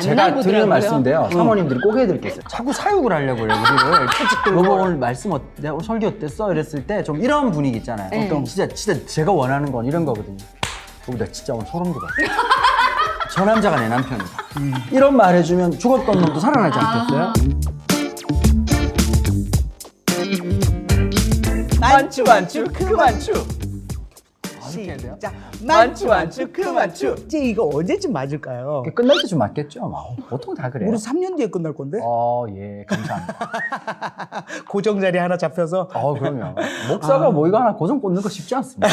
제가 드리는 말씀인데요. 사모님들이 꼭 해드릴 게 있어요. 자꾸 사육을 하려고 해요, 우리를. 여보 오늘 말씀 내가 오늘 설교 어땠어? 이랬을 때 좀 이런 분위기 있잖아요. 어떤 진짜 제가 원하는 건 이런 거거든요. 나 진짜 오늘 소름 돋았어. 저 남자가 내 남편이다. 이런 말 해주면 죽었던 놈도 살아나지 않겠어요? 만추 만추 그 만추. 시작. 만추 만추 그 만추. 이제 이거 언제쯤 맞을까요? 끝날 때좀 맞겠죠? 보통 다 그래요. 우리 3년 뒤에 끝날 건데? 예, 감사합니다. 고정 자리 하나 잡혀서. 그럼요. 목사가 뭐 이거 하나 고정 꽂는 거 쉽지 않습니다.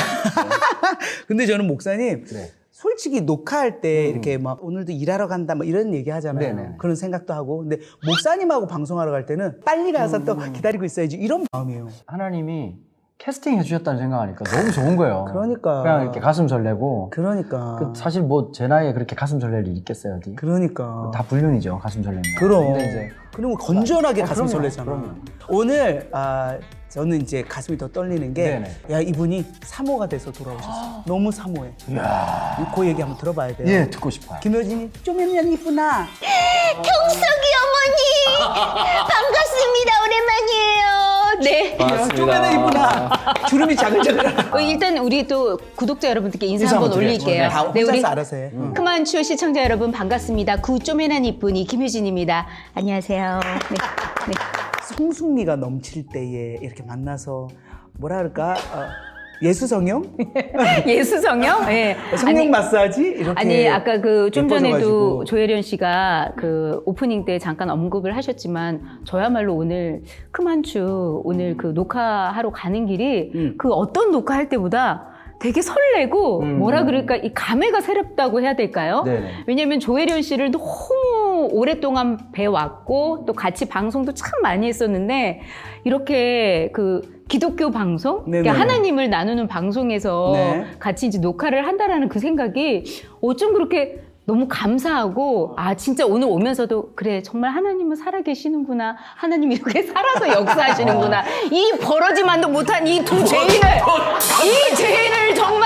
근데 저는 목사님, 그래. 솔직히 녹화할 때 이렇게 막 오늘도 일하러 간다 뭐 이런 얘기 하잖아요. 네네. 그런 생각도 하고. 근데 목사님하고 방송하러 갈 때는 빨리 가서 또 기다리고 있어야지 이런 마음이에요. 하나님이 캐스팅 해주셨다는 생각하니까 너무 좋은 거예요. 그러니까. 그냥 이렇게 가슴 설레고. 그러니까. 사실 뭐 제 나이에 그렇게 가슴 설렐 일 있겠어요, 어디? 그러니까. 다 불륜이죠, 가슴 설레면. 그럼. 근데 이제 그리고 건전하게 가슴 그럼요, 설레잖아. 그럼요. 오늘 저는 이제 가슴이 더 떨리는 게 네네. 야, 이분이 사모가 돼서 돌아오셨어. 너무 사모해. 이야. 그 얘기 한번 들어봐야 돼요. 예, 듣고 싶어요. 김효진이 쪼면면 이쁘나? 경석이 어머니 반갑습니다. 오랜만이에요. 네. 쪼면면 이쁘나? 주름이 자글자글하다. 일단 우리 또 구독자 여러분들께 인사 한번 올릴게요. 다 네, 혼자서 우리 알아서 해. 크만추 시청자 여러분 반갑습니다. 구쪼매난 이쁜이 김효진입니다. 안녕하세요. 네. 네. 성숙미가 넘칠 때에 이렇게 만나서 뭐라 그럴까? 예수성형? 예수성형? 예. 성형 마사지? 이렇게. 아니 아까 그 좀 전에도 예뻐져가지고. 조혜련 씨가 그 오프닝 때 잠깐 언급을 하셨지만 저야말로 오늘 크만추 오늘 그 녹화하러 가는 길이 그 어떤 녹화할 때보다 되게 설레고 뭐라 그럴까 이 감회가 새롭다고 해야 될까요? 네네. 왜냐면 조혜련 씨를 너무 오랫동안 뵈왔고 또 같이 방송도 참 많이 했었는데 이렇게 그 기독교 방송, 네네. 그러니까 하나님을 나누는 방송에서 네. 같이 이제 녹화를 한다라는 그 생각이 어쩜 그렇게 너무 감사하고 진짜 오늘 오면서도 그래 정말 하나님은 살아계시는구나 하나님이 이렇게 살아서 역사하시는구나 이 버러지만도 못한 이 두 죄인을 정말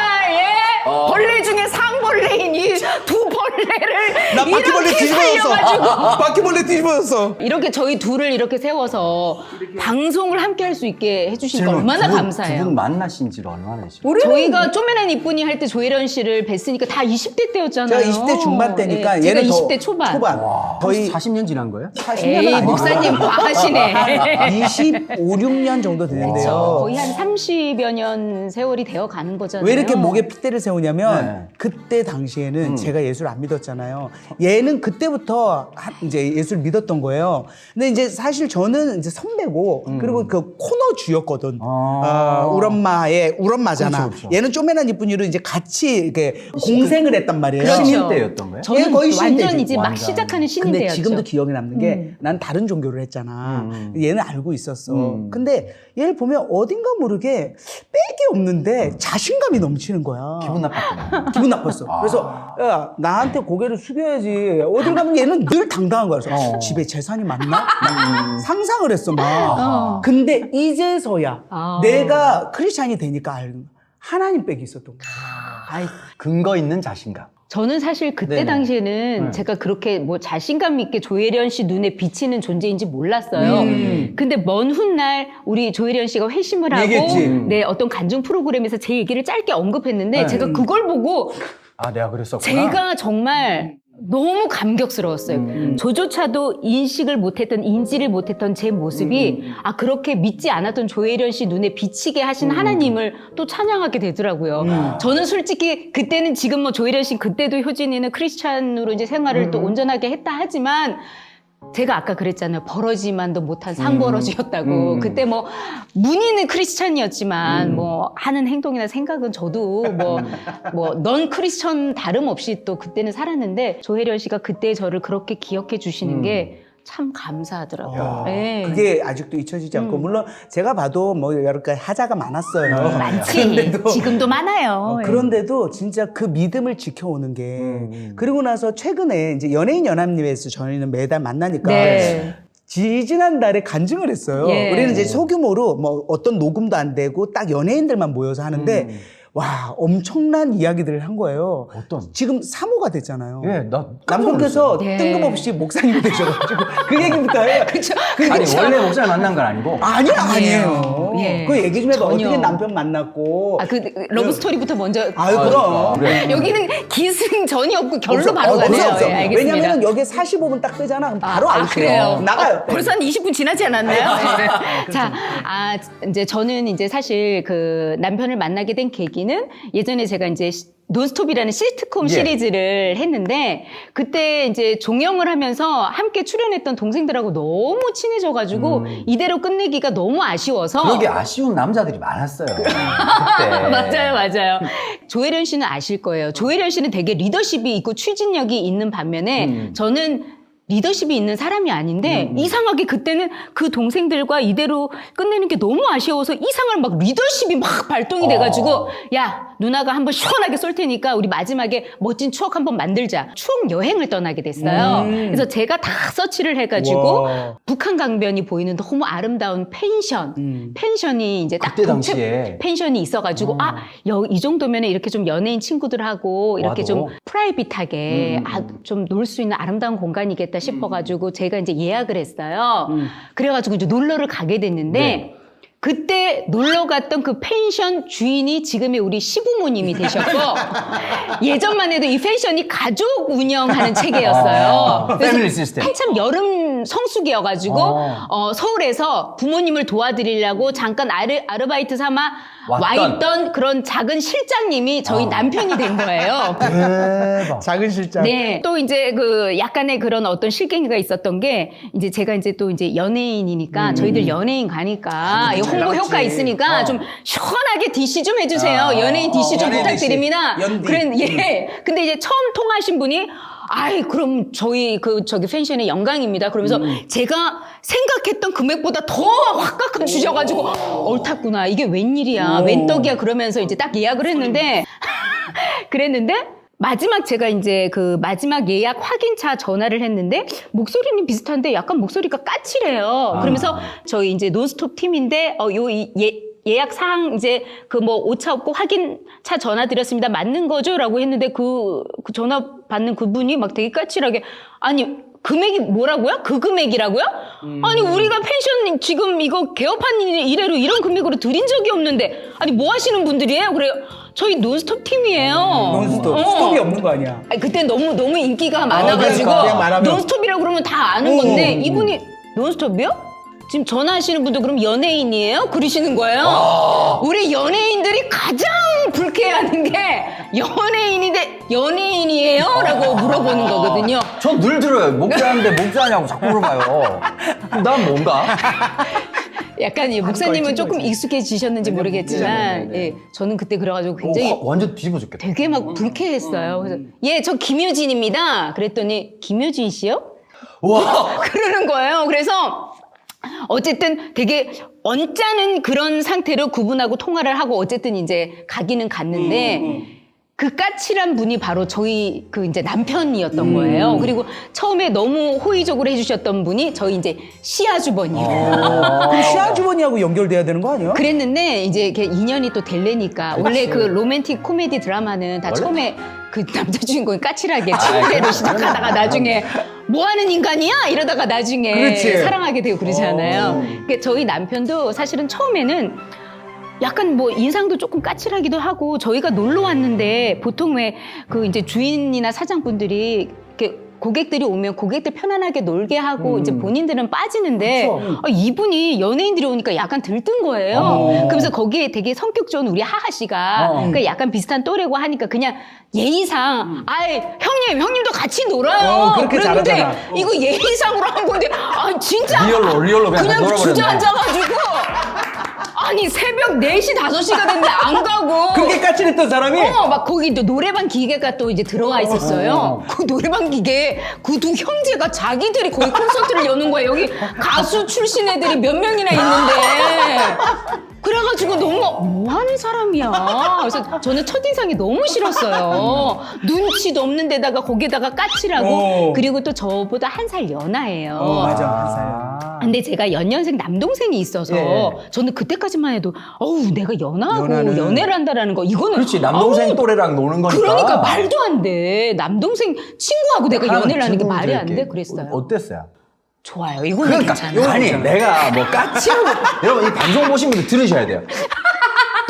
벌레 중에 상벌레인 이 두 벌레를 나 바퀴벌레 이렇게 뒤집어졌어. 살려가지고 바퀴벌레 뒤집어졌어. 이렇게 저희 둘을 이렇게 세워서 방송을 함께 할 수 있게 해주시니까 얼마나 감사해요. 두분 만나신 지를 얼마나 되시죠? 저희가 쪼매난 이쁜이 할 때 조혜련 씨를 뵀으니까 다 20대 때였잖아요. 제가 20대 중반 때니까 네, 제가 얘는 20대 초반. 거의 40년 지난 거예요? 40년은 에이, 아니고 목사님 과하시네. 25, 6년 정도 되는데요. 그렇죠. 거의 한 30여 년 세월이 되어 가는 거잖아요. 왜 이렇게 목에 핏대를 세우냐면 네. 그때 당시에는 제가 예수를 안 믿었잖아요. 얘는 그때부터 이제 예수를 믿었던 거예요. 근데 이제 사실 저는 이제 선배고 그리고 그 코너 주였거든. 우리 엄마잖아. 그렇죠, 그렇죠. 얘는 쪼매난 이쁜이로 이제 같이 이렇게 공생을 했단 말이에요. 그렇죠. 신인 때였던 거예요? 저는 얘 거의 완전 신대지. 이제 막 완전. 시작하는 신인 근데 때였죠. 지금도 기억에 남는 게 난 다른 종교를 했잖아. 얘는 알고 있었어. 근데 얘를 보면 어딘가 모르게 빽이 없는데 자신감이 넘치는 거야. 기분 나빴구나. 기분 나빴어. 그래서 야 나한테 고개를 숙여야지. 어딜 가면 얘는 늘 당당한 거야. 그래서 집에 재산이 많나? 막 상상을 했어 막. 근데 이제서야 내가 크리스찬이 되니까 하나님 빽이 있었던 거야. 근거 있는 자신감. 저는 사실 그때 네네. 당시에는 제가 그렇게 뭐 자신감 있게 조혜련 씨 눈에 비치는 존재인지 몰랐어요. 근데 먼 훗날 우리 조혜련 씨가 회심을 하고 얘기했지. 네, 어떤 간증 프로그램에서 제 얘기를 짧게 언급했는데 제가 그걸 보고 내가 그랬었구나. 제가 정말 너무 감격스러웠어요. 저조차도 인지를 못했던 제 모습이 그렇게 믿지 않았던 조혜련 씨 눈에 비치게 하신 하나님을 또 찬양하게 되더라고요. 저는 솔직히 그때는 지금 뭐 조혜련 씨 그때도 효진이는 크리스찬으로 이제 생활을 또 온전하게 했다 하지만 제가 아까 그랬잖아요. 버러지만도 못한 상버러지였다고. 그때 뭐 문의는 크리스찬이었지만 뭐 하는 행동이나 생각은 저도 뭐 넌 크리스천 다름없이 또 그때는 살았는데 조혜련 씨가 그때 저를 그렇게 기억해 주시는 게 참 감사하더라고요. 네. 그게 아직도 잊혀지지 않고 물론 제가 봐도 뭐 여러 가지 하자가 많았어요. 많지. 지금도 많아요. 그런데도 진짜 그 믿음을 지켜오는 게 그리고 나서 최근에 이제 연예인 연합리에서 저희는 매달 만나니까 네. 지지난달에 간증을 했어요. 예. 우리는 이제 소규모로 뭐 어떤 녹음도 안 되고 딱 연예인들만 모여서 하는데 와, 엄청난 이야기들을 한 거예요. 어떤? 지금 사모가 됐잖아요. 예, 나 남편께서 네. 뜬금없이 목사님이 되셔가지고 그 얘기부터 해요. 그렇죠. 아니 원래 목사를 만난 건 아니고. 아니에요. 예. 그 얘기 좀 해봐. 전혀. 어떻게 남편 만났고. 아, 그 러브 스토리부터 먼저. 아유, 그럼. 그래. 여기는 기승전이 없고 결로 없어. 바로 없어, 가네요. 없어. 예, 알겠습니다. 왜냐면 여기 45분 딱 뜨잖아. 그럼 바로 알죠. 그래요. 나가요. 벌써 한 20분 지나지 않았나요? 네. 자, 이제 저는 이제 사실 그 남편을 만나게 된 계기는 예전에 제가 이제 논스톱이라는 시트콤 예. 시리즈를 했는데 그때 이제 종영을 하면서 함께 출연했던 동생들하고 너무 친해져가지고 이대로 끝내기가 너무 아쉬워서 그러게 아쉬운 남자들이 많았어요. 그때. 맞아요. 조혜련 씨는 아실 거예요. 조혜련 씨는 되게 리더십이 있고 추진력이 있는 반면에 저는 리더십이 있는 사람이 아닌데 이상하게 그때는 그 동생들과 이대로 끝내는 게 너무 아쉬워서 이상한 막 리더십이 막 발동이 돼가지고 야 누나가 한번 시원하게 쏠 테니까 우리 마지막에 멋진 추억 한번 만들자. 추억 여행을 떠나게 됐어요. 그래서 제가 다 서치를 해가지고 와. 북한 강변이 보이는 너무 아름다운 펜션이 이제 딱 그때 당시에. 펜션이 있어가지고 이 정도면 이렇게 좀 연예인 친구들하고 이렇게 와도. 좀 프라이빗하게 좀 놀 수 있는 아름다운 공간이겠다 싶어가지고 제가 이제 예약을 했어요. 그래가지고 이제 놀러를 가게 됐는데 네. 그때 놀러 갔던 그 펜션 주인이 지금의 우리 시부모님이 되셨고 예전만 해도 이 펜션이 가족 운영하는 체계였어요. 그래서 패밀리 시스템. 한참 여름 성수기여가지고 서울에서 부모님을 도와드리려고 잠깐 아르바이트 삼아 와 있던 그런 작은 실장님이 저희 남편이 된 거예요. 대박. 작은 실장. 네. 또 이제 그 약간의 그런 어떤 실갱이가 있었던 게 이제 제가 이제 또 이제 연예인이니까 저희들 연예인 가니까 이 홍보 나갔지. 효과 있으니까 좀 시원하게 DC 좀 해주세요. 연예인 DC 좀 연예인 부탁드립니다. DC, 연디. 그래, 예. 근데 이제 처음 통화하신 분이 아이 그럼 저희 저기 펜션의 영광입니다. 그러면서 제가 생각했던 금액보다 더 확 주셔가지고 옳았구나. 이게 웬일이야. 웬 떡이야. 그러면서 이제 딱 예약을 했는데 그랬는데 마지막 제가 이제 그 마지막 예약 확인차 전화를 했는데 목소리는 비슷한데 약간 목소리가 까칠해요. 그러면서 저희 이제 논스톱 팀인데 예약 사항 이제 그 뭐 오차 없고 확인차 전화 드렸습니다. 맞는 거죠?라고 했는데 그 전화 받는 그분이 막 되게 까칠하게 아니 금액이 뭐라고요? 그 금액이라고요? 아니 우리가 펜션 지금 이거 개업한 이래로 이런 금액으로 드린 적이 없는데 아니 뭐 하시는 분들이에요? 그래요. 저희 논스톱 팀이에요. 논스톱. 스톱이 없는 거 아니야. 아니, 그때 너무 인기가 많아가지고 그러니까, 그냥 말하면. 논스톱이라고 그러면 다 아는 건데 이분이 논스톱이요? 지금 전화하시는 분도 그럼 연예인이에요? 그러시는 거예요. 우리 연예인들이 가장 불쾌해하는 게 연예인인데 연예인이에요? 라고 물어보는 거거든요. 전 늘 들어요. 목사인데 목사냐고 자꾸 물어봐요. 난 뭔가? 약간 이 목사님은 걸친 조금 거지. 익숙해지셨는지 모르겠지만 예, 저는 그때 그래가지고 굉장히 완전 뒤집어 죽겠다. 되게 막 불쾌했어요. 그래서 예, 저 김효진입니다. 그랬더니 김효진 씨요? 와. 그러는 거예요. 그래서 어쨌든 되게 언짢은 그런 상태로 구분하고 통화를 하고 어쨌든 이제 가기는 갔는데 그 까칠한 분이 바로 저희 그 이제 남편이었던 거예요. 그리고 처음에 너무 호의적으로 해주셨던 분이 저희 이제 시아주버님. 그럼 시아주머니하고 연결돼야 되는 거 아니야? 그랬는데 이제 이렇게 인연이 또 되려니까 원래 그 로맨틱 코미디 드라마는 다 처음에 그 남자 주인공이 까칠하게 친구대로 시작하다가 나중에 뭐 하는 인간이야? 이러다가 나중에 그렇지. 사랑하게 되고 그러잖아요. 그러니까 저희 남편도 사실은 처음에는 약간 뭐 인상도 조금 까칠하기도 하고 저희가 놀러 왔는데 보통 왜 그 이제 주인이나 사장분들이 이렇게 고객들이 오면 고객들 편안하게 놀게 하고 이제 본인들은 빠지는데 이분이 연예인들이 오니까 약간 들뜬 거예요. 그러면서 거기에 되게 성격 좋은 우리 하하 씨가 그러니까 약간 비슷한 또래고 하니까 그냥 예의상 아이 형님도 같이 놀아요. 그렇게 그랬는데 잘하잖아. 이거 예의상으로 한 건데 아 진짜 리얼로 그냥 놀아버렸네. 주저앉아가지고 아니 새벽 4시 5시가 됐는데 안 가고 그렇게 까칠했던 사람이 막 거기 또 노래방 기계가 또 이제 들어와 있었어요. 그 노래방 기계에 그 두 형제가 자기들이 거기 콘서트를 여는 거예요. 여기 가수 출신 애들이 몇 명이나 있는데 그래가지고 너무 뭐 하는 사람이야. 그래서 저는 첫인상이 너무 싫었어요. 눈치도 없는 데다가 거기에다가 까칠하고 그리고 또 저보다 한 살 연하예요. 맞아. 한 살. 근데 제가 연년생 남동생이 있어서 예. 저는 그때까지만 해도 어우 내가 연하고 연하는- 연애를 한다라는 거 이거는 그렇지 남동생 어우, 또래랑 노는 거니까. 그러니까 말도 안 돼. 남동생 친구하고 내가 연애를 하는 게 말이 안 돼. 그랬어요. 어땠어요? 좋아요. 이거는 그러니까 괜찮아요. 아니 내가 뭐 까칠한 거 여러분 이 방송 보신 분들 들으셔야 돼요.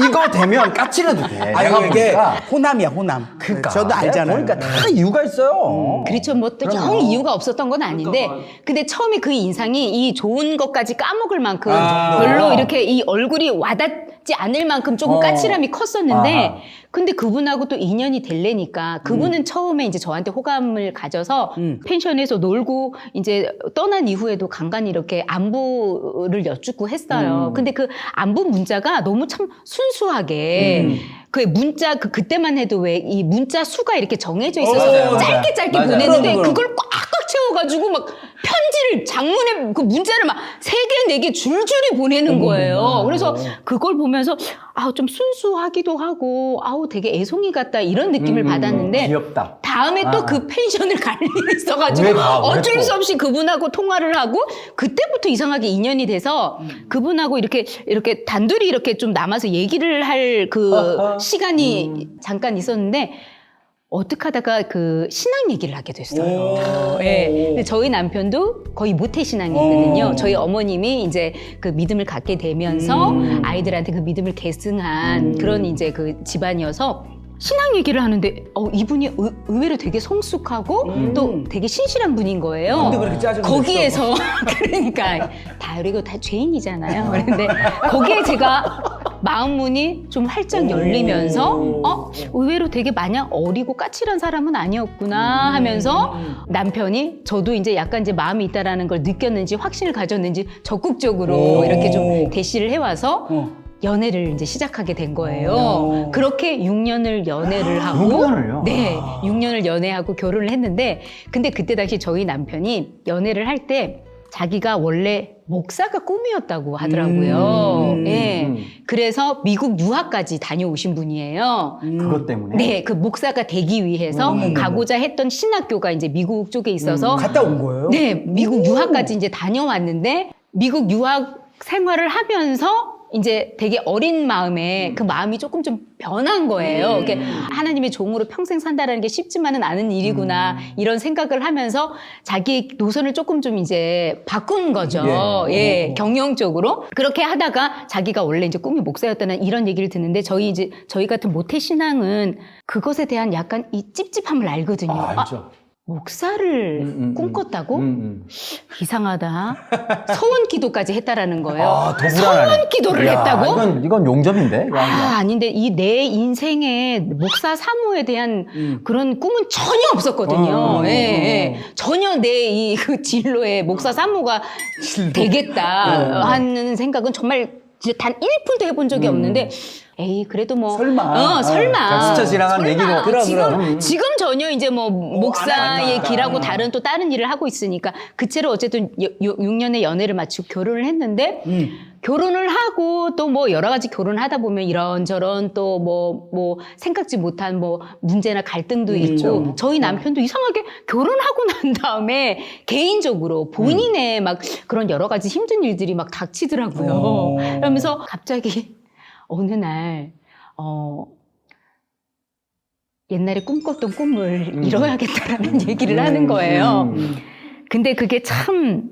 이거 되면 까칠해도 돼. 아니 내가 이게 보니까 호남이야 호남. 그러니까 저도 알잖아요. 보니까 다 이유가 있어요. 그렇죠. 뭐 또 영 이유가 없었던 건 아닌데 근데 처음에 그 인상이 이 좋은 것까지 까먹을 만큼 별로 이렇게 이 얼굴이 와닿지 않을 만큼 조금 까칠함이 컸었는데 아하. 근데 그분하고 또 인연이 될래니까 그분은 처음에 이제 저한테 호감을 가져서 펜션에서 놀고 이제 떠난 이후에도 간간히 이렇게 안부를 여쭙고 했어요. 근데 그 안부 문자가 너무 참 순수하게 그 문자 그때만 해도 왜 이 문자 수가 이렇게 정해져 있어서 맞아요. 짧게 맞아요. 보내는데 그럼. 그걸 꽉꽉 채워가지고 막 편지를 장문에 그 문자를 막 3개, 4개 줄줄이 보내는 거예요. 그래서 그걸 보면서 아우 좀 순수하기도 하고 아우 되게 애송이 같다 이런 느낌을 받았는데 귀엽다. 다음에 또 그 펜션을 갈 일이 있어가지고 왜 가? 왜 어쩔 또? 수 없이 그분하고 통화를 하고 그때부터 이상하게 인연이 돼서 그분하고 이렇게 단둘이 이렇게 좀 남아서 얘기를 할 그 시간이 잠깐 있었는데 어떻게 하다가 그 신앙 얘기를 하게 됐어요. 네. 근데 저희 남편도 거의 모태 신앙이거든요. 저희 어머님이 이제 그 믿음을 갖게 되면서 아이들한테 그 믿음을 계승한 그런 이제 그 집안이어서 신앙 얘기를 하는데 이분이 의외로 되게 성숙하고 또 되게 신실한 분인 거예요. 근데 그렇게 짜증을 거기에서 그러니까 다 그리고 다 죄인이잖아요. 그런데 거기에 제가 마음 문이 좀 활짝 열리면서 의외로 되게 마냥 어리고 까칠한 사람은 아니었구나 하면서 남편이 저도 이제 약간 이제 마음이 있다라는 걸 느꼈는지 확신을 가졌는지 적극적으로 이렇게 좀 대시를 해와서 연애를 이제 시작하게 된 거예요. 그렇게 6년을 연애를 하고 6년을요? 네, 6년을 연애하고 결혼을 했는데 근데 그때 당시 저희 남편이 연애를 할 때 자기가 원래 목사가 꿈이었다고 하더라고요. 예. 그래서 미국 유학까지 다녀오신 분이에요. 그것 때문에. 네, 그 목사가 되기 위해서 가고자 했던 신학교가 이제 미국 쪽에 있어서 갔다 온 거예요? 네, 미국 유학까지 이제 다녀왔는데 미국 유학 생활을 하면서 이제 되게 어린 마음에 그 마음이 조금 좀 변한 거예요. 이렇게 하나님의 종으로 평생 산다라는 게 쉽지만은 않은 일이구나 이런 생각을 하면서 자기 노선을 조금 좀 이제 바꾼 거죠. 예, 경영적으로 그렇게 하다가 자기가 원래 이제 꿈이 목사였다는 이런 얘기를 듣는데 저희 같은 모태 신앙은 그것에 대한 약간 이 찝찝함을 알거든요. 알죠. 목사를 꿈꿨다고? 이상하다. 서원 기도까지 했다라는 거예요. 더 불안하네. 서원 기도를 야, 했다고? 이건 용접인데. 아닌데 이 내 인생에 목사 사모에 대한 그런 꿈은 전혀 없었거든요. 전혀 내 이 그 진로에 목사 사모가 되겠다 하는 생각은 정말 진짜 단 1%도 해본 적이 없는데 에이 그래도 뭐 설마. 설마 스쳐 지나간 설마. 얘기고. 지금 전혀 이제 뭐 목사의 길하고 다른 또 다른 일을 하고 있으니까 그채로 어쨌든 6년의 연애를 마치고 결혼을 했는데 결혼을 하고 또 뭐 여러 가지 결혼하다 보면 이런저런 또 뭐 생각지 못한 뭐 문제나 갈등도 있고 저희 남편도 이상하게 결혼하고 난 다음에 개인적으로 본인의 막 그런 여러 가지 힘든 일들이 막 닥치더라고요. 그러면서 갑자기 어느 날 옛날에 꿈꿨던 꿈을 이뤄야겠다라는 얘기를 하는 거예요. 근데 그게 참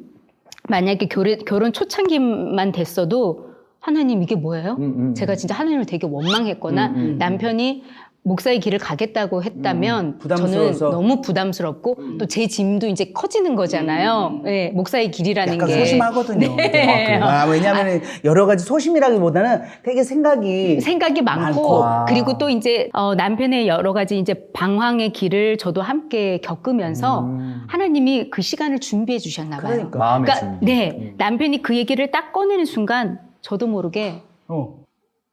만약에 결혼 초창기만 됐어도 하나님 이게 뭐예요? 제가 진짜 하나님을 되게 원망했거나 남편이 목사의 길을 가겠다고 했다면 부담스러워서. 저는 너무 부담스럽고 또 제 짐도 이제 커지는 거잖아요. 네, 목사의 길이라는 약간 게. 소심하거든요. 네. 왜냐하면 여러 가지 소심이라기보다는 되게 생각이 많고 많고. 그리고 또 이제 남편의 여러 가지 이제 방황의 길을 저도 함께 겪으면서 하나님이 그 시간을 준비해 주셨나 봐요. 그러니까. 마음의 준비. 네, 남편이 그 얘기를 딱 꺼내는 순간 저도 모르게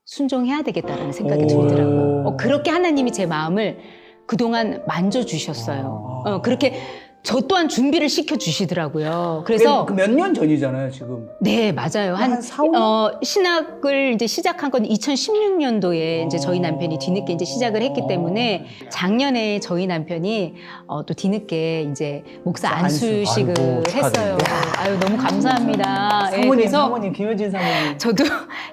순종해야 되겠다라는 생각이 들더라고요. 그렇게 하나님이 제 마음을 그동안 만져주셨어요. 그렇게 저 또한 준비를 시켜주시더라고요. 그래서 몇 년 전이잖아요, 지금. 네, 맞아요. 한 4, 5년? 신학을 이제 시작한 건 2016년도에 이제 저희 남편이 뒤늦게 이제 시작을 했기 때문에 작년에 저희 남편이 또 뒤늦게 이제 목사 안수식을 아이고, 했어요. 아유, 너무 감사합니다. 예, 그래서 사모님, 김효진 사모님. 저도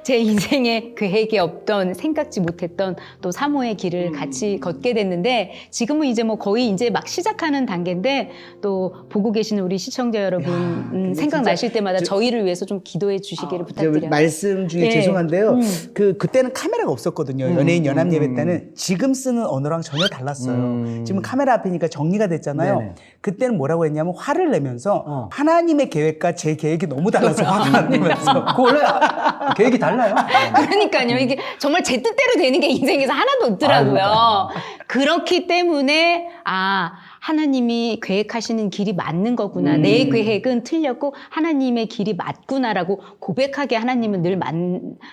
제 인생에 계획이 없던 생각지 못했던 또 사모의 길을 같이 걷게 됐는데 지금은 이제 뭐 거의 이제 막 시작하는 단계인데 또 보고 계시는 우리 시청자 여러분 근데 생각나실 진짜 때마다 저희를 위해서 좀 기도해 주시기를 부탁드려요. 말씀 중에 예. 죄송한데요. 그때는 카메라가 없었거든요. 연예인 연합 예배 때는 지금 쓰는 언어랑 전혀 달랐어요. 지금 카메라 앞이니까 정리가 됐잖아요. 네네. 그때는 뭐라고 했냐면 화를 내면서 하나님의 계획과 제 계획이 너무 달라서 화가 안 내면서 그 원래 계획이 달라요. 그러니까요. 이게 정말 제 뜻대로 되는 게 인생에서 하나도 없더라고요. 그렇기 때문에 하나님이 계획하시는 길이 맞는 거구나. 내 계획은 틀렸고 하나님의 길이 맞구나라고 고백하게 하나님은 늘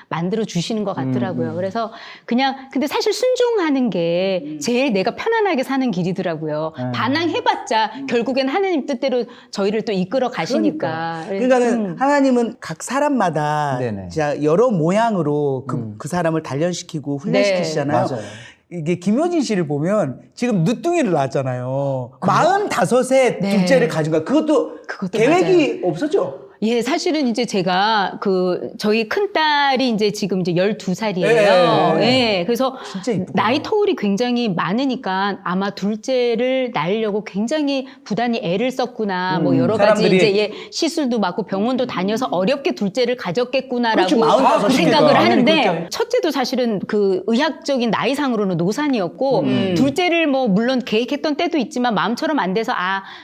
만들어 주시는 것 같더라고요. 그래서 그냥 근데 사실 순종하는 게 제일 내가 편안하게 사는 길이더라고요. 반항해봤자 결국엔 하나님 뜻대로 저희를 또 이끌어 가시니까. 그러니까는 하나님은 각 사람마다 네네. 진짜 여러 모양으로 그 사람을 단련시키고 훈련시키시잖아요. 맞아요. 이게 김효진 씨를 보면 지금 늦둥이를 낳았잖아요. 45세 네. 둘째를 가진 거야. 그것도 계획이 없었죠? 예, 사실은 이제 제가 저희 큰딸이 이제 지금 이제 12살이에요. 예. 예. 그래서 진짜 이쁘구나. 나이 터울이 굉장히 많으니까 아마 둘째를 낳으려고 굉장히 부단히 애를 썼구나. 뭐 여러 가지 사람들이. 이제 시술도 맞고 병원도 다녀서 어렵게 둘째를 가졌겠구나라고 그렇지, 45 생각을 이니까. 하는데 그렇게. 첫째도 사실은 그 의학적인 나이상으로는 노산이었고 둘째를 뭐 물론 계획했던 때도 있지만 마음처럼 안 돼서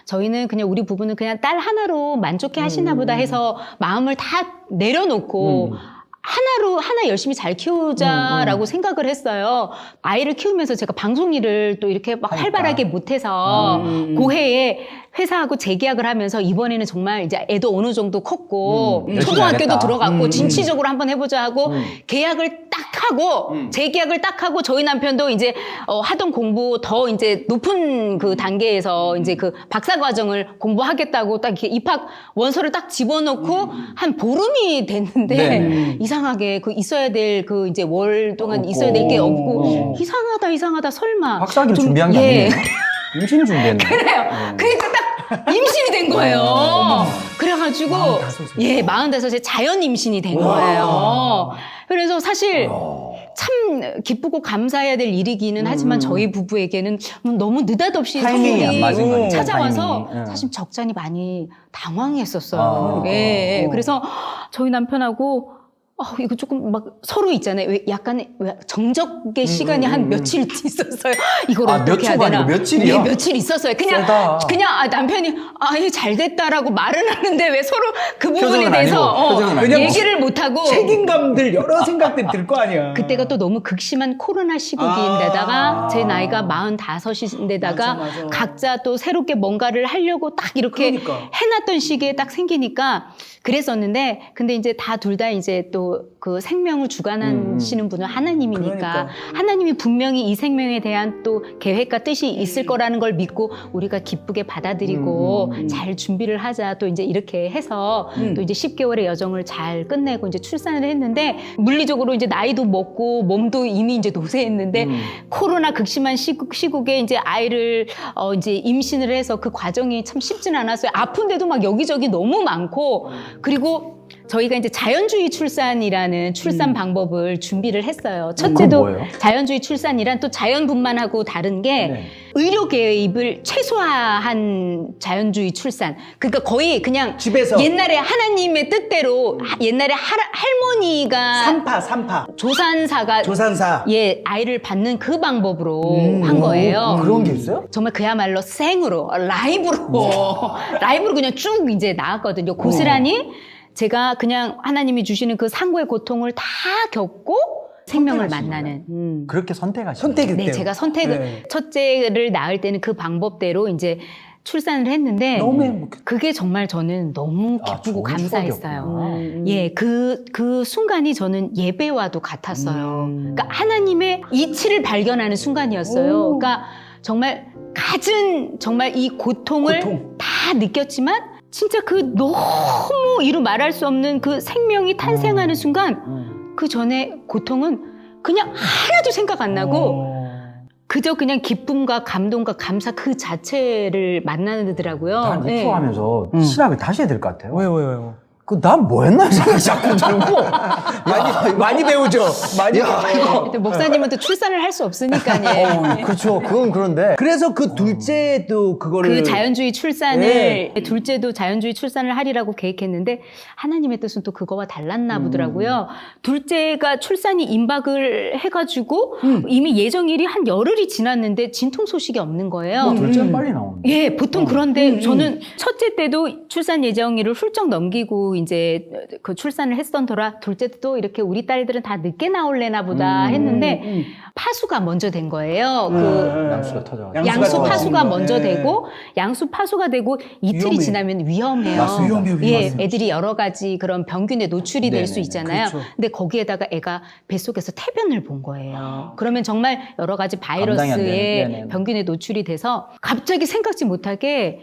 저희는 그냥 우리 부부는 그냥 딸 하나로 만족해 하시나 보다 해서 마음을 다 내려놓고 하나 열심히 잘 키우자라고 생각을 했어요. 아이를 키우면서 제가 방송 일을 또 이렇게 막 활발하게 못해서 고해에 회사하고 재계약을 하면서 이번에는 정말 이제 애도 어느 정도 컸고 열심히 초등학교도 하겠다. 들어갔고 진취적으로 한번 해보자 하고 계약을 딱 하고 재계약을 딱 하고 저희 남편도 이제 하던 공부 더 이제 높은 그 단계에서 이제 그 박사 과정을 공부하겠다고 딱 이렇게 입학 원서를 딱 집어넣고 한 보름이 됐는데 네. 이상하게 그 있어야 될 그 이제 월 동안 없고. 있어야 될 게 없고 이상하다 설마 박사학위를 좀- 준비한 게 예. 아니에요. 임신 준비했네. 그래요. 그러니까 딱 임신이 된 거예요. 그래가지고 45세 자연 임신이 된 거예요. 그래서 사실 참 기쁘고 감사해야 될 일이기는 하지만 저희 부부에게는 너무 느닷없이 타이밍이 선물이 안 맞은 거죠. 찾아와서 타이밍이. 사실 적잖이 많이 당황했었어요. 아. 예. 그래서 저희 남편하고 이거 조금 막 서로 있잖아요. 왜 약간 정적의 시간이 한 며칠 있었어요. 이걸 몇 어떻게 해야 초가 되나? 아니고 며칠이요? 네, 며칠 있었어요. 세다. 그냥 남편이 이거 잘 됐다라고 말은 하는데 왜 서로 그 부분에 표정은 대해서 아니고, 표정은 아니고. 얘기를 못 하고 책임감들 여러 생각들이 들 거 아니야. 그때가 또 너무 극심한 코로나 시국인데다가 제 나이가 45인데다가 맞아. 각자 또 새롭게 뭔가를 하려고 딱 이렇게 그러니까. 해놨던 시기에 딱 생기니까 그랬었는데 근데 이제 둘 다 이제 또 그 생명을 주관하시는 분은 하나님이니까 그러니까. 하나님이 분명히 이 생명에 대한 또 계획과 뜻이 있을 거라는 걸 믿고 우리가 기쁘게 받아들이고 잘 준비를 하자 또 이제 이렇게 해서 또 이제 10개월의 여정을 잘 끝내고 이제 출산을 했는데 물리적으로 이제 나이도 먹고 몸도 이미 이제 노쇠했는데 코로나 극심한 시국에 이제 아이를 이제 임신을 해서 그 과정이 참 쉽진 않았어요. 아픈데도 막 여기저기 너무 많고 그리고 저희가 이제 자연주의 출산이라는 출산 방법을 준비를 했어요. 첫째도 뭐예요? 자연주의 출산이란 또 자연분만하고 다른 게 네. 의료 개입을 최소화한 자연주의 출산. 그러니까 거의 그냥 집에서. 옛날에 하나님의 뜻대로 옛날에 할머니가 삼파. 조산사가 조산사. 아이를 받는 그 방법으로 한 거예요. 그런 게 있어요? 정말 그야말로 생으로 라이브로 그냥 쭉 이제 나왔거든요. 고스란히 제가 그냥 하나님이 주시는 그 상고의 고통을 다 겪고 생명을 만나는. 그렇게 선택하신 선택이 네, 돼요. 제가 선택을 네. 첫째를 낳을 때는 그 방법대로 이제 출산을 했는데 너무 행복했어요. 그게 정말 저는 너무 기쁘고 좋은 감사했어요. 예, 그 순간이 저는 예배와도 같았어요. 그러니까 하나님의 이치를 발견하는 순간이었어요. 그러니까 정말 갖은 정말 이 고통을 고통. 다 느꼈지만 진짜 그 너무 이루 말할 수 없는 그 생명이 탄생하는 순간 그 전에 고통은 그냥 하나도 생각 안 나고 그저 그냥 기쁨과 감동과 감사 그 자체를 만나더라고요. 난 네. 입투하면서 시락을 다시 해야 될 것 같아요. 왜요? 난 뭐 했나 생각이 자꾸 들고. 많이 배우죠. 많이 근데 목사님은 또 출산을 할 수 없으니까요. 그렇죠. 그건 그런데. 그래서 그 둘째도 그거를 그 자연주의 출산을 네. 둘째도 자연주의 출산을 하리라고 계획했는데 하나님의 뜻은 또 그거와 달랐나 보더라고요. 둘째가 출산이 임박을 해가지고 이미 예정일이 한 열흘이 지났는데 진통 소식이 없는 거예요. 둘째는 빨리 나오는데. 예, 보통 그런데 저는 첫째 때도 출산 예정일을 훌쩍 넘기고 이제 그 출산을 했던 터라 둘째 때도 이렇게 우리 딸들은 다 늦게 나올래나 보다 했는데 파수가 먼저 된 거예요. 그 양수가 터져가지고. 양수가 양수 파수가 터지는 먼저 거예요. 되고 양수 파수가 되고 이틀이 위험해. 지나면 위험해요. 맞습니다. 위험해요. 예, 맞습니다. 애들이 여러 가지 그런 병균에 노출이 될 수 네네네. 있잖아요. 그렇죠. 근데 거기에다가 애가 뱃속에서 태변을 본 거예요. 그러면 정말 여러 가지 감당이 안 되는. 바이러스에 네네네. 병균에 노출이 돼서 갑자기 생각지 못하게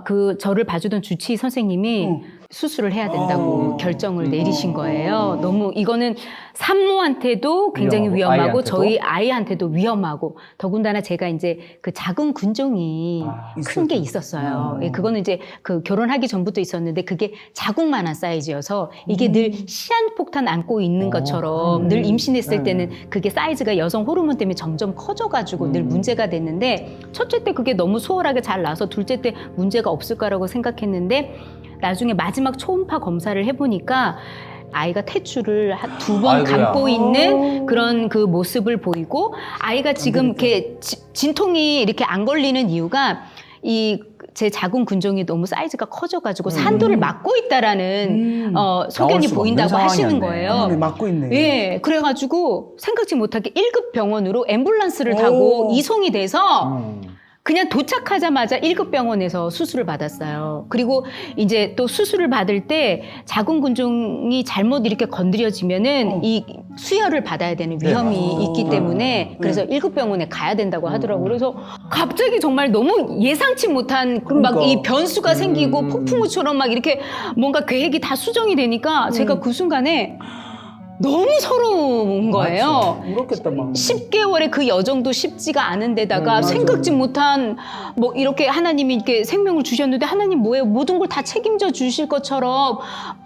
그 저를 봐주던 주치의 선생님이 수술을 해야 된다고 결정을 내리신 거예요. 너무 이거는 산모한테도 굉장히 위험하고, 위험하고 아이한테도? 저희 아이한테도 위험하고 더군다나 제가 이제 그 작은 군종이 큰 게 있었어요. 예, 그거는 이제 그 결혼하기 전부터 있었는데 그게 자국만한 사이즈여서 이게 늘 시한폭탄 안고 있는 것처럼 늘 임신했을 때는 그게 사이즈가 여성 호르몬 때문에 점점 커져가지고 늘 문제가 됐는데 첫째 때 그게 너무 수월하게 잘 나와서 둘째 때 문제가 없을 거라고 생각했는데 나중에 마지막 초음파 검사를 해보니까 아이가 태출을 두 번 아이고야. 감고 있는 그런 그 모습을 보이고 아이가 지금 이렇게 진통이 이렇게 안 걸리는 이유가 이 제 자궁 근종이 너무 사이즈가 커져가지고 산도를 막고 있다라는 소견이 수가 보인다고 없는 하시는 상황이었네. 거예요. 네, 맞고 있네. 예, 그래가지고 생각지 못하게 1급 병원으로 앰뷸런스를 타고 이송이 돼서 그냥 도착하자마자 1급 병원에서 수술을 받았어요. 그리고 이제 또 수술을 받을 때 자궁 근종이 잘못 이렇게 건드려지면은 이 수혈을 받아야 되는 위험이 있기 때문에 그래서 1급 병원에 가야 된다고 하더라고요. 그래서 갑자기 정말 너무 예상치 못한 그러니까. 막 이 변수가 생기고 폭풍우처럼 막 이렇게 뭔가 계획이 다 수정이 되니까 제가 그 순간에 너무 서러운 거예요. 울었겠다 막. 10개월의 그 여정도 쉽지가 않은 데다가 생각지 못한 뭐 이렇게 하나님이 이렇게 생명을 주셨는데 하나님 뭐예요? 모든 걸 다 책임져 주실 것처럼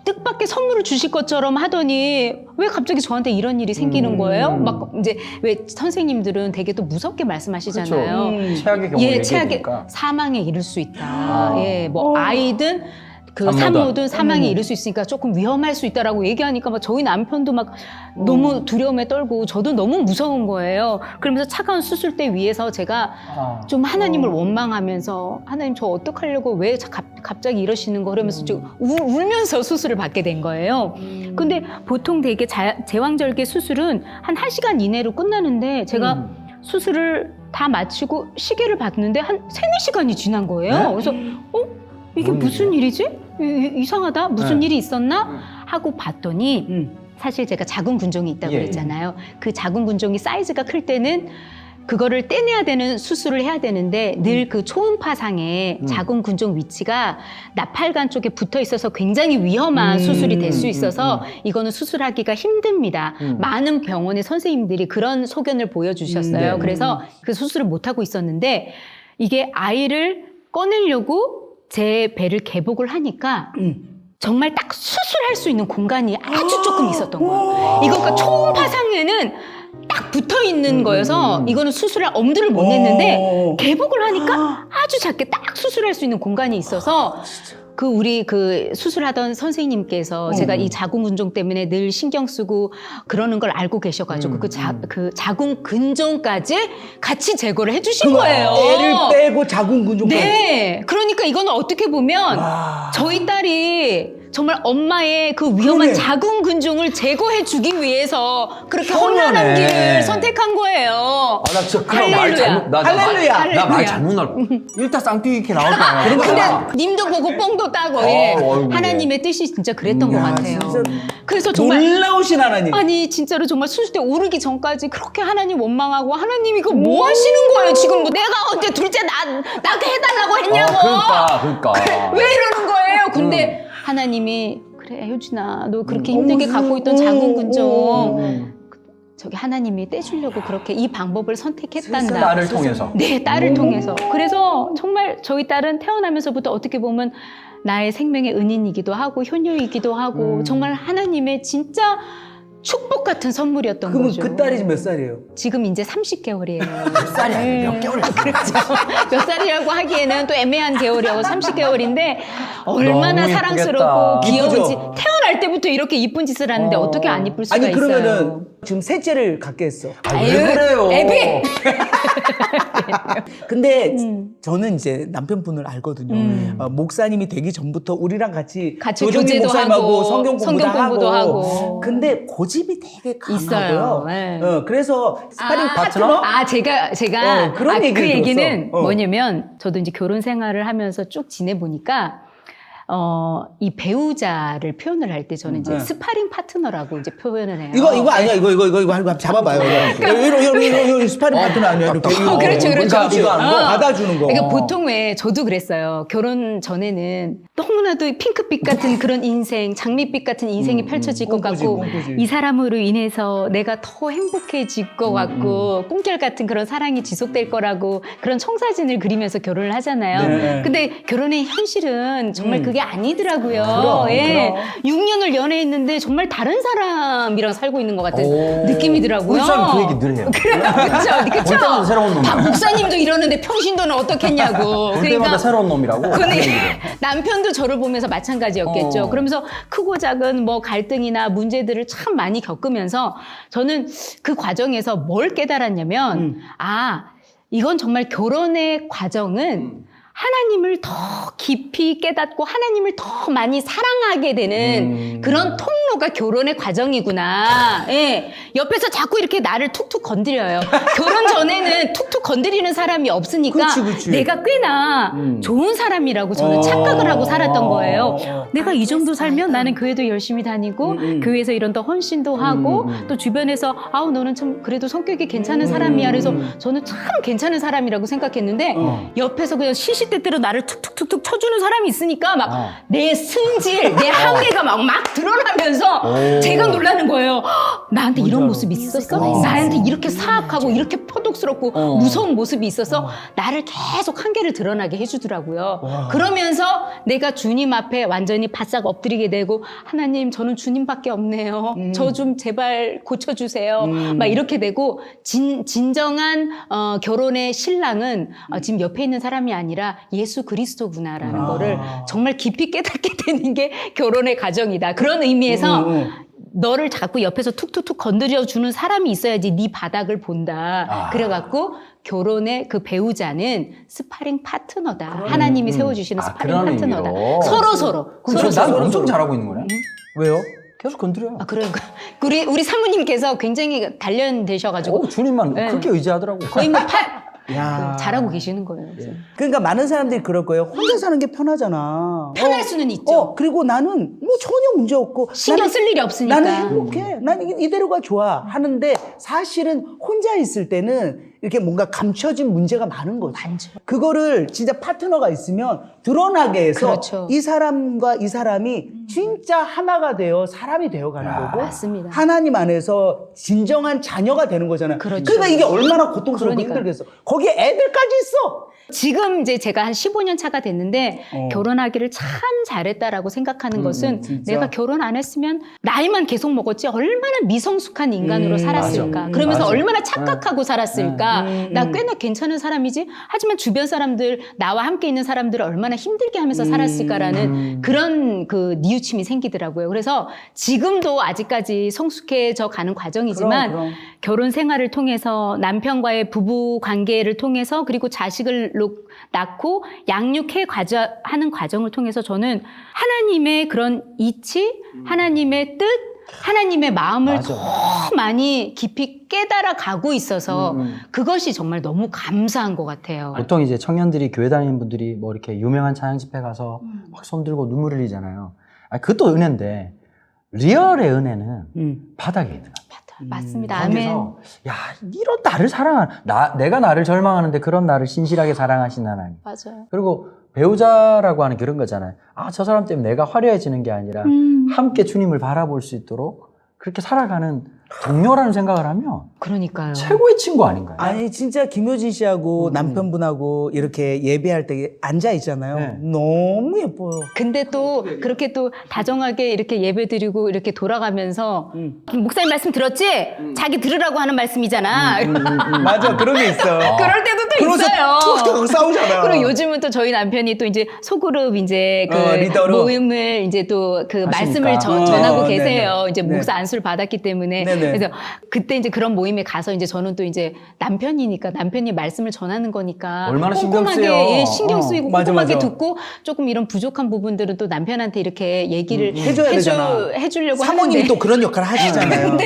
뜻밖의 선물을 주실 것처럼 하더니 왜 갑자기 저한테 이런 일이 생기는 거예요? 막 이제 왜 선생님들은 되게 또 무섭게 말씀하시잖아요. 최악의 경우 예, 최악의 얘기해주니까. 사망에 이를 수 있다. 예, 뭐 아이든 그 산모든. 산모든 사망에 이를 수 있으니까 조금 위험할 수 있다라고 얘기하니까 막 저희 남편도 막 너무 두려움에 떨고 저도 너무 무서운 거예요. 그러면서 차가운 수술대 위에서 제가 좀 하나님을 원망하면서 하나님 저 어떡하려고 왜 갑자기 이러시는 거 그러면서 좀 울면서 수술을 받게 된 거예요. 근데 보통 되게 제왕절개 수술은 한 1시간 이내로 끝나는데 제가 수술을 다 마치고 시계를 봤는데 한 3-4시간이 지난 거예요. 그래서 이게 무슨 일이지? 이상하다. 무슨 일이 있었나? 하고 봤더니 사실 제가 자궁 근종이 있다고 그랬잖아요. 그 자궁 근종이 사이즈가 클 때는 그거를 떼내야 되는 수술을 해야 되는데 늘 그 초음파상에 자궁 근종 위치가 나팔관 쪽에 붙어 있어서 굉장히 위험한 수술이 될 수 있어서 이거는 수술하기가 힘듭니다. 많은 병원의 선생님들이 그런 소견을 보여주셨어요. 그래서 그 수술을 못하고 있었는데 이게 아이를 꺼내려고 제 배를 개복을 하니까 정말 딱 수술할 수 있는 공간이 아주 조금 있었던 거예요. 이거가 초음파상에는 딱 붙어 있는 거여서 이거는 수술할 엄두를 못 냈는데 개복을 하니까 아주 작게 딱 수술할 수 있는 공간이 있어서 그 우리 그 수술하던 선생님께서 제가 이 자궁 근종 때문에 늘 신경 쓰고 그러는 걸 알고 계셔가지고 그 자궁 근종까지 같이 제거를 해주신 거예요. 애를 빼고 자궁 근종까지. 네. 그러니까 이거는 어떻게 보면 저희 딸이 정말 엄마의 그 위험한 그러네. 자궁 근종을 제거해 주기 위해서 그렇게 효녀네. 험난한 길을 선택한 거예요. 아, 나 진짜 그런 말 할렐루야. 잘못, 할렐루야. 나 말 잘못 날 일타쌍피 이렇게 나올 거야. 근데 님도 보고 뽕도 따고 예. 어이구, 예. 하나님의 뜻이 진짜 그랬던 것 야, 같아요. 진짜 그래서 정말 놀라우신 하나님. 아니 진짜로 정말 수술대 오르기 전까지 그렇게 하나님 원망하고 하나님 이거 뭐 하시는 거예요 지금 뭐 내가 언제 둘째 나게 해달라고 했냐고 그러니까. 왜 이러는 거예요 근데 하나님이 그래 효준아 너 그렇게 힘들게 갖고 있던 자궁 근종 저기 하나님이 떼주려고 그렇게 이 방법을 선택했단다. 나를 통해서. 네, 딸을 통해서. 그래서 정말 저희 딸은 태어나면서부터 어떻게 보면 나의 생명의 은인이기도 하고 효녀이기도 하고 정말 하나님의 진짜 축복 같은 선물이었던 그러면 거죠. 그 딸이 몇 살이에요? 지금 이제 30개월이에요. 몇 살이 아니라 몇 개월. 그렇죠. 몇 살이라고 하기에는 또 애매한 개월이고 30개월인데 얼마나 너무 사랑스럽고 이쁘겠다. 귀여운지 이쁘죠? 태어날 때부터 이렇게 이쁜 짓을 하는데 어떻게 안 이쁠 수가 아니 있어요. 그러면은 지금 셋째를 갖게 했어. 왜 그래요? 애비! 근데 저는 이제 남편분을 알거든요. 목사님이 되기 전부터 우리랑 같이 조정희 교제도 목사님하고 하고, 성경 공부도 하고. 근데 고집이 되게 있어요. 강하고요. 네. 그래서 스파링 파트너? 제가 그런 그 얘기를 얘기는 들었어. 뭐냐면 저도 이제 결혼 생활을 하면서 쭉 지내보니까 이 배우자를 표현을 할 때 저는 이제 스파링 파트너라고 이제 표현을 해요. 이거 아니야. 이거 한번 잡아봐요. 이거 스파링 파트너 아니야. 이렇게 그렇죠. 이거 받아주는 거. 그러니까 보통 왜 저도 그랬어요. 결혼 전에는 너무나도 핑크빛 같은 그런 인생, 장밋빛 같은 인생이 펼쳐질 것 꿈꾸지, 같고 꿈꾸지. 이 사람으로 인해서 내가 더 행복해질 것 같고 꿈결 같은 그런 사랑이 지속될 거라고 그런 청사진을 그리면서 결혼을 하잖아요. 네. 근데 결혼의 현실은 정말 그게 아니더라고요. 그럼. 6년을 연애했는데 정말 다른 사람이랑 살고 있는 것 같은 오. 느낌이더라고요. 우리 사람 그 얘기 늘 해요. 그렇죠. 볼 때마다 새로운 놈. 목사님도 이러는데 평신도는 어떻겠냐고. 볼 때마다 새로운 놈이라고. 근데 남편도 저를 보면서 마찬가지였겠죠. 그러면서 크고 작은 뭐 갈등이나 문제들을 참 많이 겪으면서 저는 그 과정에서 뭘 깨달았냐면 이건 정말 결혼의 과정은 하나님을 더 깊이 깨닫고 하나님을 더 많이 사랑하게 되는 그런 통로가 결혼의 과정이구나. 예. 옆에서 자꾸 이렇게 나를 툭툭 건드려요. 결혼 전에는 툭툭 건드리는 사람이 없으니까 그치. 내가 꽤나 좋은 사람이라고 저는 착각을 하고 살았던 거예요. 내가 이 정도 살면 나는 교회도 열심히 다니고 교회에서 이런 더 헌신도 하고 또 주변에서 아우 너는 참 그래도 성격이 괜찮은 사람이야. 그래서 저는 참 괜찮은 사람이라고 생각했는데 옆에서 그냥 시시때때로 나를 툭툭툭툭 쳐주는 사람이 있으니까 막 내 승질, 내 한계가 막 드러나면서 제가 놀라는 거예요. 나한테 이런 모습이 있었어? 나한테 이렇게 사악하고 이렇게 포독스럽고 무서운 모습이 있어서 나를 계속 한계를 드러나게 해주더라고요. 그러면서 내가 주님 앞에 완전히 바싹 엎드리게 되고 하나님 저는 주님밖에 없네요. 저 좀 제발 고쳐주세요. 막 이렇게 되고 진정한 결혼의 신랑은 지금 옆에 있는 사람이 아니라 예수 그리스도구나라는 거를 정말 깊이 깨닫게 되는 게 결혼의 과정이다. 그런 의미에서 너를 자꾸 옆에서 툭툭툭 건드려주는 사람이 있어야지 네 바닥을 본다. 그래갖고 결혼의 그 배우자는 스파링 파트너다. 하나님이 세워주시는 스파링 그런 파트너다. 의미로. 서로. 그럼 난 엄청 잘하고 있는 거네. 왜요? 계속 건드려요. 그러니까 우리 사모님께서 굉장히 단련되셔가지고 주님만 네. 그렇게 의지하더라고. 거의 뭐 야. 잘하고 계시는 거예요. 그러니까 많은 사람들이 그럴 거예요. 혼자 사는 게 편하잖아. 편할 수는 있죠. 그리고 나는 뭐 전혀 문제 없고 신경 쓸 일이 없으니까. 나는 행복해. 나는 이대로가 좋아. 하는데 사실은 혼자 있을 때는 이렇게 뭔가 감춰진 문제가 많은 거죠. 많죠. 그거를 진짜 파트너가 있으면 드러나게 해서 그렇죠. 이 사람과 이 사람이 진짜 하나가 되어 사람이 되어가는 거고 맞습니다. 하나님 안에서 진정한 자녀가 되는 거잖아요. 그렇죠. 그러니까 이게 얼마나 고통스럽고 그러니까요. 힘들겠어. 거기에 애들까지 있어. 지금 이제 제가 한 15년 차가 됐는데 결혼하기를 참 잘했다라고 생각하는 것은 진짜. 내가 결혼 안 했으면 나이만 계속 먹었지 얼마나 미성숙한 인간으로 살았을까. 맞아. 그러면서 맞아. 얼마나 착각하고 살았을까. 보니까 나 꽤나 괜찮은 사람이지. 하지만 주변 사람들, 나와 함께 있는 사람들을 얼마나 힘들게 하면서 살았을까라는 그런 그 뉘우침이 생기더라고요. 그래서 지금도 아직까지 성숙해져 가는 과정이지만 그럼. 결혼 생활을 통해서 남편과의 부부 관계를 통해서 그리고 자식을 낳고 양육해 하는 과정을 통해서 저는 하나님의 그런 이치, 하나님의 뜻, 하나님의 마음을 맞아. 더 많이 깊이 깨달아 가고 있어서 그것이 정말 너무 감사한 것 같아요. 보통 이제 청년들이 교회 다니는 분들이 뭐 이렇게 유명한 찬양 집회 가서 막 손 들고 눈물 흘리잖아요. 그것도 은혜인데 리얼의 은혜는 바닥에 있는 거야. 맞습니다. 아멘. 거기서 야 이런 나를 내가 나를 절망하는데 그런 나를 신실하게 사랑하신 하나님. 맞아요. 그리고 배우자라고 하는 그런 거잖아요. 저 사람 때문에 내가 화려해지는 게 아니라 함께 주님을 바라볼 수 있도록 그렇게 살아가는 동료라는 생각을 하면 그러니까요. 최고의 친구 아닌가요? 아니 진짜 김효진 씨하고 남편분하고 이렇게 예배할 때 앉아 있잖아요. 네. 너무 예뻐요. 근데 또 그렇게 또 다정하게 이렇게 예배드리고 이렇게 돌아가면서 목사님 말씀 들었지? 자기 들으라고 하는 말씀이잖아. 맞아, 그런 게 있어. 그럴 때도 또 그러면서 있어요. 툭툭 싸우잖아. 그리고 요즘은 또 저희 남편이 또 이제 소그룹 이제 그 리더로. 모임을 이제 또 그 하시니까. 말씀을 전하고 네네. 계세요. 이제 네. 목사 안수를 받았기 때문에. 네네. 그래서 그때 이제 그런 모임에 가서 이제 저는 또 이제 남편이니까 남편이 말씀을 전하는 거니까 얼마나 신경 꼼꼼하게 쓰여. 신경 쓰이고 맞아, 꼼꼼하게 맞아. 듣고 조금 이런 부족한 부분들은 또 남편한테 이렇게 얘기를 해줘야 되잖아. 해주려고 사모님이 하는데. 또 그런 역할을 하시잖아요.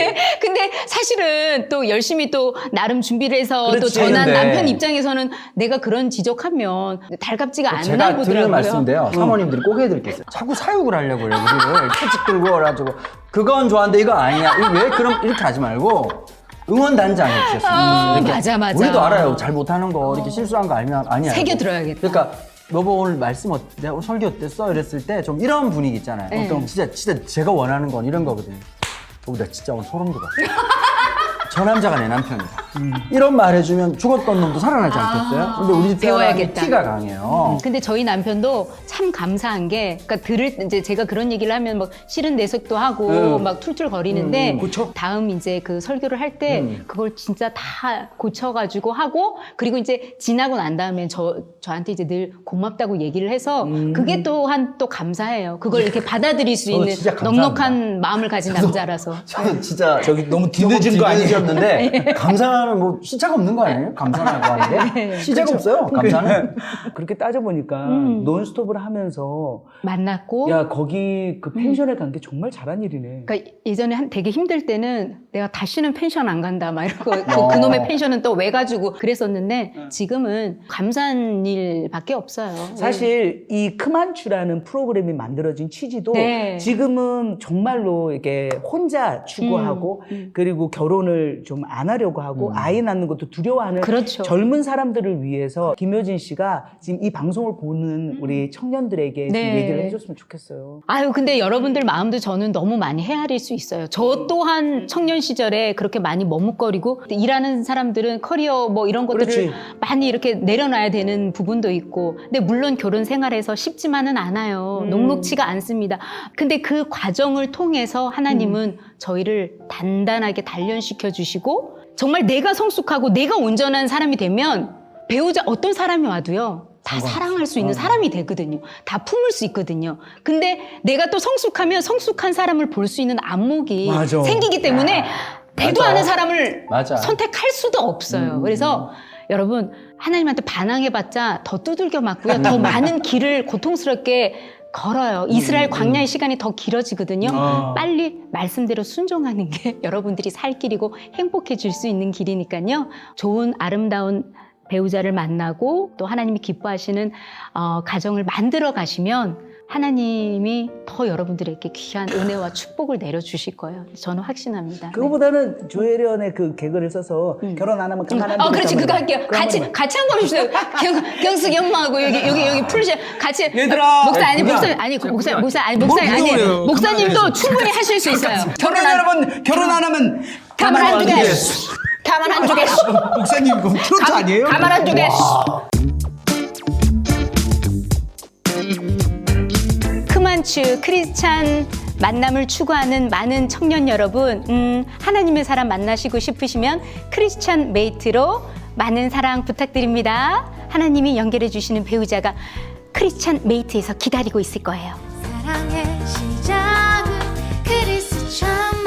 근데 사실은 또 열심히 또 나름 준비를 해서 또 그렇지. 전한 근데 남편 입장에서는 내가 그런 지적하면 달갑지가 않나 제가 보더라고요. 드리는 말씀인데요. 사모님들이 꼭 해드릴 게 있어요. 자꾸 사육을 하려고 해요. 우리를 채찍 들고 와가지고 그건 좋아하는데 이거 아니야. 왜 그럼 이렇게 하지 말고 응원단장 해주셨어요. 이렇게 맞아. 우리도 알아요. 잘 못하는 거 이렇게 실수한 거 알면 아니야. 새겨 들어야겠다. 그러니까 여보 오늘 말씀 내가 오늘 설교 어땠어? 이랬을 때 좀 이런 분위기 있잖아요. 네. 어떤 진짜 제가 원하는 건 이런 거거든요. 여보 나 진짜 오늘 소름 돋았어. 저 남자가 내 남편이다. 이런 말 해주면 죽었던 놈도 살아나지 않겠어요? 근데 우리 집 사람이 배워야겠다. 티가 강해요. 근데 저희 남편도 참 감사한 게, 그러니까 이제 제가 그런 얘기를 하면 막 싫은 내색도 하고 막 툴툴거리는데, 그쵸. 다음 이제 그 설교를 할 때 그걸 진짜 다 고쳐가지고 하고, 그리고 이제 지나고 난 다음에 저한테 이제 늘 고맙다고 얘기를 해서, 그게 또한 또 감사해요. 그걸 이렇게 받아들일 수 있는 진짜 감사합니다. 넉넉한 마음을 가진 남자라서. 저는 진짜 저기 너무 뒤늦은 거 아니에요? 데 감사는 뭐 시차가 없는 거 아니에요? 감사라고 하는데 시차가 없어요. 감사는. 그렇게 따져보니까 논스톱을 하면서 만났고. 야 거기 그 펜션에 간 게 정말 잘한 일이네. 그러니까 예전에 되게 힘들 때는 내가 다시는 펜션 안 간다 막 이러고 그놈의 펜션은 또 왜 가지고 그랬었는데 지금은 감사한 일밖에 없어요. 사실 이 크만추라는 프로그램이 만들어진 취지도 네. 지금은 정말로 이렇게 혼자 추구하고 그리고 결혼을 좀 안 하려고 하고 아이 낳는 것도 두려워하는 그렇죠. 젊은 사람들을 위해서 김효진 씨가 지금 이 방송을 보는 우리 청년들에게 좀 네. 얘기를 해줬으면 좋겠어요. 아유, 근데 여러분들 마음도 저는 너무 많이 헤아릴 수 있어요. 저 또한 청년 시절에 그렇게 많이 머뭇거리고 일하는 사람들은 커리어 뭐 이런 것들을 그렇지. 많이 이렇게 내려놔야 되는 부분도 있고. 근데 물론 결혼 생활에서 쉽지만은 않아요. 녹록치가 않습니다. 근데 그 과정을 통해서 하나님은 저희를 단단하게 단련시켜 주시고 정말 내가 성숙하고 내가 온전한 사람이 되면 배우자 어떤 사람이 와도요. 다 사랑할 수 있는 사람이 되거든요. 다 품을 수 있거든요. 근데 내가 또 성숙하면 성숙한 사람을 볼 수 있는 안목이 맞아. 생기기 때문에 대도 맞아. 않은 사람을 맞아. 선택할 수도 없어요. 그래서 여러분 하나님한테 반항해봤자 더 두들겨 맞고요. 더 많은 길을 고통스럽게 걸어요. 이스라엘 광야의 시간이 더 길어지거든요. 빨리 말씀대로 순종하는 게 여러분들이 살 길이고 행복해질 수 있는 길이니까요. 좋은 아름다운 배우자를 만나고 또 하나님이 기뻐하시는 가정을 만들어 가시면 하나님이 더 여러분들에게 귀한 은혜와 축복을 내려주실 거예요. 저는 확신합니다. 그거보다는 조혜련의 그 개그를 써서 결혼 안 하면 그만하는 그렇지. 그거 할게요. 같이 한번 해주세요. 경숙이 엄마하고 여기 풀으셔. 같이. 얘들아. 목사 아니, 그냥. 목사님도 충분히 하실 수 있어요. 결혼 여러분 결혼 안 하면 가만 안 두게. 가만 안 두게. 목사님 이거 트로트 아니에요? 가만 안 두게. 크만추 크리스찬 만남을 추구하는 많은 청년 여러분, 하나님의 사람 만나시고 싶으시면 크리스찬 메이트로 많은 사랑 부탁드립니다. 하나님이 연결해 주시는 배우자가 크리스찬 메이트에서 기다리고 있을 거예요. 사랑의 시작은 그리스도 참